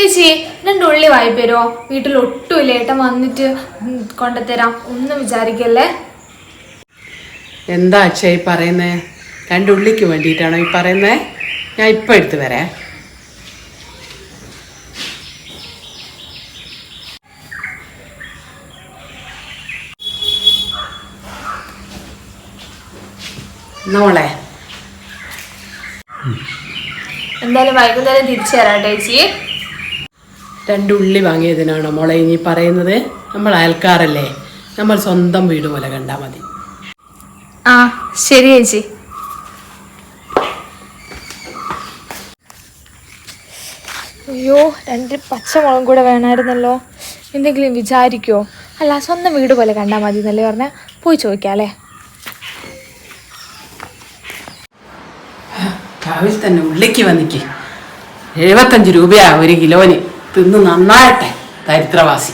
ചേച്ചി 2 ഉള്ളി വായ്പ തരുമോ? വീട്ടിൽ ഒട്ടുമില്ല, ഏട്ടൻ വന്നിട്ട് കൊണ്ടുതരാം, ഒന്നും വിചാരിക്കല്ലേ. എന്താ അച്ഛാ ഈ പറയുന്നേ? 2 ഉള്ളിക്ക് വേണ്ടിയിട്ടാണോ ഈ പറയുന്നേ? ഞാൻ ഇപ്പം എടുത്ത് വരാം. നോളെ എന്തായാലും വൈകുന്നേരം തിരിച്ചു തരാം ചേച്ചി. 2 ഉള്ളി വാങ്ങിയതിനാണോ മോളെ ഇനി പറയുന്നത്? നമ്മൾ അയൽക്കാരല്ലേ, നമ്മൾ സ്വന്തം വീട് പോലെ കണ്ടാൽ മതി. ആ ശരി ചേച്ചി. അയ്യോ 2 പച്ചമുളകും കൂടെ വേണമായിരുന്നല്ലോ. എന്തെങ്കിലും വിചാരിക്കുമോ? അല്ല, സ്വന്തം വീട് പോലെ കണ്ടാൽ മതി എന്നല്ലേ പറഞ്ഞാൽ, പോയി ചോദിക്കാം അല്ലേ. രാവിലെ തന്നെ ഉള്ളിക്ക് വന്നിക്ക് 75 രൂപയാ 1 കിലോന്. തിന്ന് നന്നായട്ടെ ദരിദ്രവാസി.